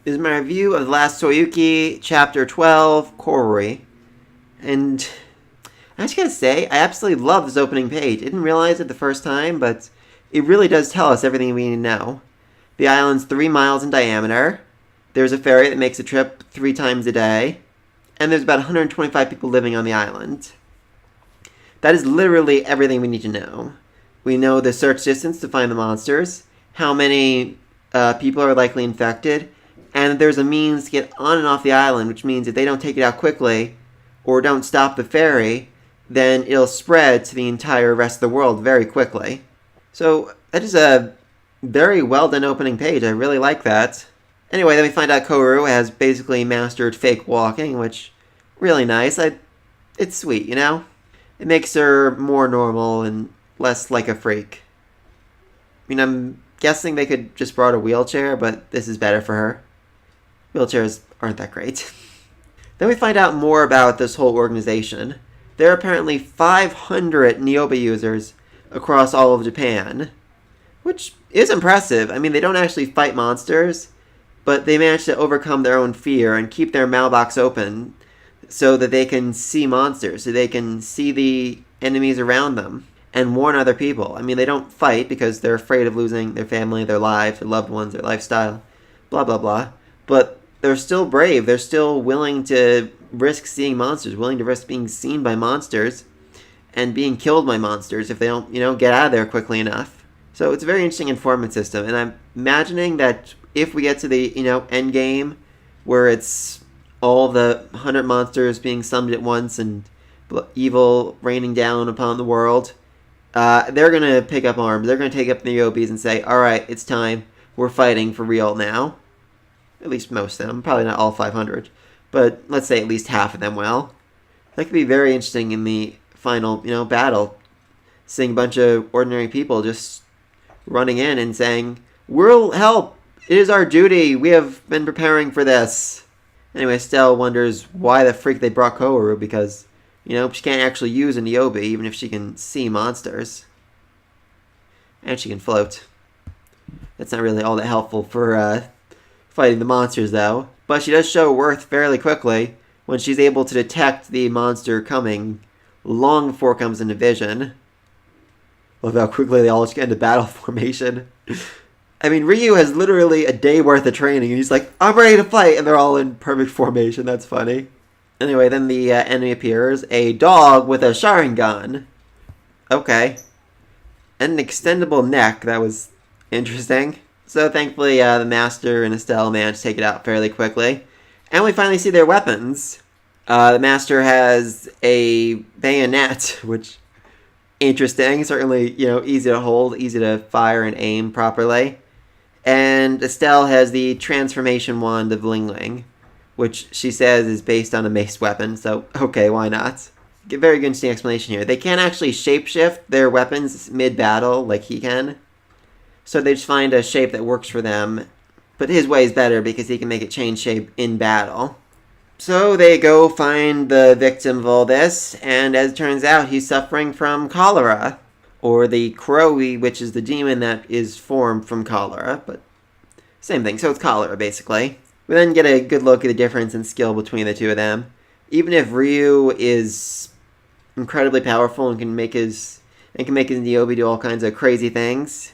is my review of The Last Saiyuki, Chapter 12, Koroi. And I just gotta say, I absolutely love this opening page. I didn't realize it the first time, but it really does tell us everything we need to know. The island's 3 miles in diameter. There's a ferry that makes a trip 3 times a day. And there's about 125 people living on the island. That is literally everything we need to know. We know the search distance to find the monsters, how many people are likely infected, and there's a means to get on and off the island, which means if they don't take it out quickly or don't stop the ferry, then it'll spread to the entire rest of the world very quickly. So that is a very well done opening page. I really like that. Anyway, then we find out Koru has basically mastered fake walking, which really nice. It's sweet, you know? It makes her more normal and less like a freak. I mean, I'm guessing they could just brought a wheelchair, but this is better for her. Wheelchairs aren't that great. Then we find out more about this whole organization. There are apparently 500 Niobe users across all of Japan, which is impressive. I mean, they don't actually fight monsters, but they manage to overcome their own fear and keep their mailbox open so that they can see monsters, so they can see the enemies around them and warn other people. I mean, they don't fight because they're afraid of losing their family, their lives, their loved ones, their lifestyle, blah, blah, blah. But they're still brave. They're still willing to risk seeing monsters, willing to risk being seen by monsters and being killed by monsters if they don't, get out of there quickly enough. So it's a very interesting informant system. And I'm imagining that if we get to the, end game where it's all the 100 monsters being summoned at once and evil raining down upon the world, they're going to pick up arms. They're going to take up the Niobes and say, all right, it's time. We're fighting for real now. At least most of them. Probably not all 500. But let's say at least half of them will. That could be very interesting in the final, battle. Seeing a bunch of ordinary people just running in and saying, we'll help. It is our duty. We have been preparing for this. Anyway, Estelle wonders why the freak they brought Koharu because, she can't actually use a Niobe even if she can see monsters. And she can float. That's not really all that helpful for fighting the monsters, though. But she does show worth fairly quickly when she's able to detect the monster coming long before it comes into vision. Love how quickly they all just get into battle formation. I mean, Ryu has literally a day worth of training, and he's like, I'm ready to fight, and they're all in perfect formation. That's funny. Anyway, then the enemy appears. A dog with a Sharingan. Okay. And an extendable neck. That was interesting. So thankfully, the Master and Estelle managed to take it out fairly quickly. And we finally see their weapons. The Master has a bayonet, which, interesting. Certainly, easy to hold, easy to fire and aim properly. And Estelle has the transformation wand of Ling Ling, which she says is based on a mace weapon. So, okay, why not? Very good interesting explanation here. They can't actually shapeshift their weapons mid-battle like he can. So they just find a shape that works for them. But his way is better because he can make it change shape in battle. So they go find the victim of all this, and as it turns out, he's suffering from cholera. Or the Kuroi, which is the demon that is formed from cholera. But same thing, so it's cholera, basically. We then get a good look at the difference in skill between the two of them. Even if Ryu is incredibly powerful and can make his Niobe do all kinds of crazy things,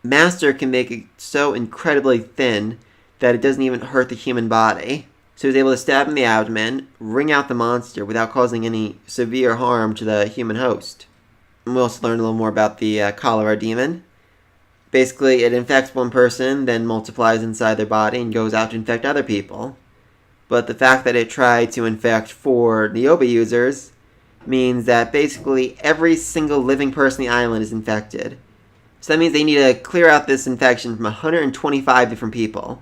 Master can make it so incredibly thin that it doesn't even hurt the human body. So he's able to stab in the abdomen, wring out the monster without causing any severe harm to the human host. And we also learn a little more about the cholera demon. Basically, it infects one person, then multiplies inside their body and goes out to infect other people. But the fact that it tried to infect 4 Niobe users means that basically every single living person on the island is infected. So that means they need to clear out this infection from 125 different people.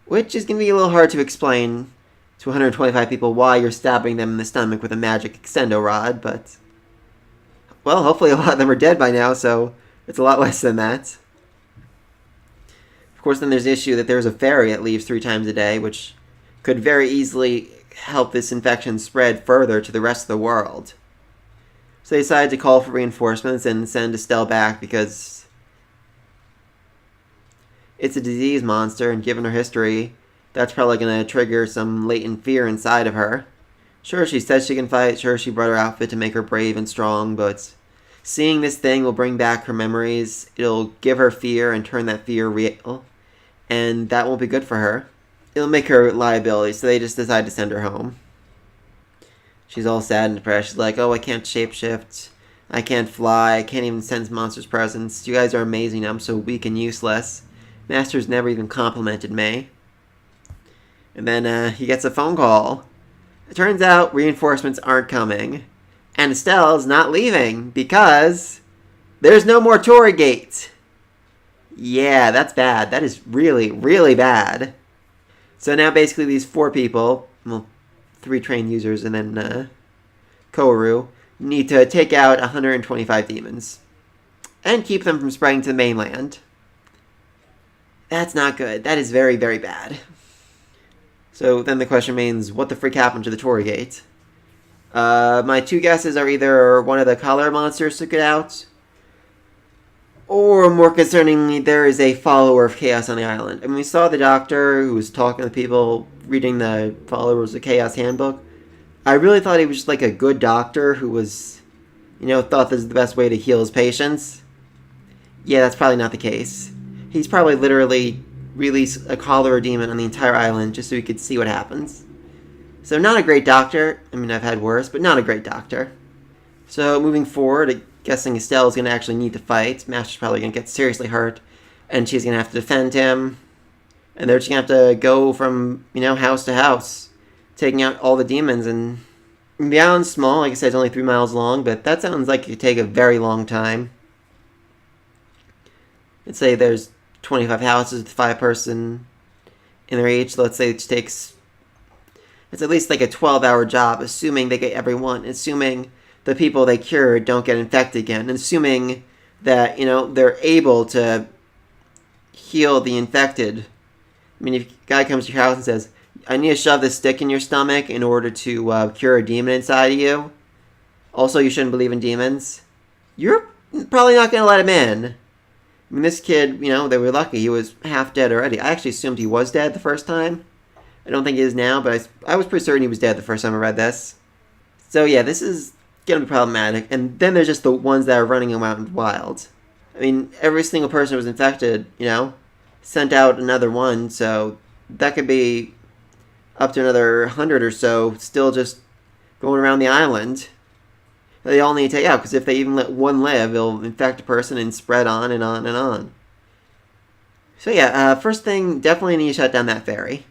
Which is going to be a little hard to explain to 125 people why you're stabbing them in the stomach with a magic extendo rod, but, well, hopefully a lot of them are dead by now, so it's a lot less than that. Of course, then there's the issue that there's a ferry that leaves 3 times a day, which could very easily help this infection spread further to the rest of the world. So they decide to call for reinforcements and send Estelle back because it's a disease monster, and given her history, That's probably going to trigger some latent fear inside of her. Sure, she says she can fight. Sure, she brought her outfit to make her brave and strong, but seeing this thing will bring back her memories. It'll give her fear and turn that fear real, and that won't be good for her. It'll make her a liability, so they just decide to send her home. She's all sad and depressed. She's like, oh, I can't shapeshift. I can't fly. I can't even sense monsters' presence. You guys are amazing. I'm so weak and useless. Master's never even complimented me. And then he gets a phone call. It turns out reinforcements aren't coming. And Estelle's not leaving because there's no more Torii Gate. Yeah, that's bad. That is really, really bad. So now basically these 4 people, well, 3 trained users and then Kouru, need to take out 125 demons. And keep them from spreading to the mainland. That's not good. That is very, very bad. So then the question remains, what the freak happened to the Torii Gate? My 2 guesses are either one of the cholera monsters took it out, or more concerningly, there is a follower of Chaos on the island. And we saw the doctor who was talking to people, reading the Followers of Chaos handbook. I really thought he was just like a good doctor who was, thought this is the best way to heal his patients. Yeah, that's probably not the case. He's probably literally released a cholera demon on the entire island just so he could see what happens. So not a great doctor. I mean, I've had worse, but not a great doctor. So moving forward, I'm guessing Estelle is going to actually need to fight. Master's probably going to get seriously hurt, and she's going to have to defend him. And they're just going to have to go from, house to house, taking out all the demons. And the island's small. Like I said, it's only 3 miles long, but that sounds like it could take a very long time. Let's say there's 25 houses with 5 person in their age. So let's say it takes... It's at least like a 12-hour job, assuming they get everyone, assuming the people they cured don't get infected again, and assuming that, they're able to heal the infected. I mean, if a guy comes to your house and says, I need to shove this stick in your stomach in order to cure a demon inside of you. Also, you shouldn't believe in demons. You're probably not going to let him in. I mean, this kid, they were lucky. He was half dead already. I actually assumed he was dead the first time. I don't think he is now, but I was pretty certain he was dead the first time I read this. So yeah, this is going to be problematic. And then there's just the ones that are running around in the wild. I mean, every single person who was infected, sent out another one, so that could be up to another 100 or so still just going around the island. They all need to take out, because if they even let one live, it'll infect a person and spread on and on and on. So yeah, first thing, definitely need to shut down that ferry.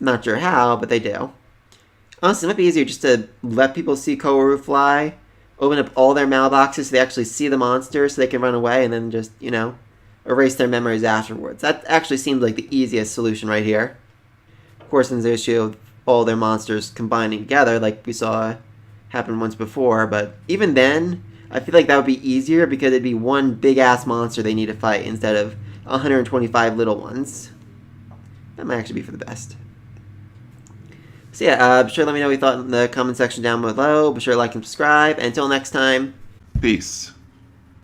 Not sure how, but they do. Honestly, it might be easier just to let people see Kouru fly, open up all their mailboxes so they actually see the monster so they can run away, and then just, erase their memories afterwards. That actually seemed like the easiest solution right here. Of course, there's the issue of all their monsters combining together, like we saw happen once before, but even then, I feel like that would be easier because it'd be one big-ass monster they need to fight instead of 125 little ones. That might actually be for the best. So yeah, be sure to let me know what you thought in the comment section down below. Be sure to like and subscribe. And until next time, peace.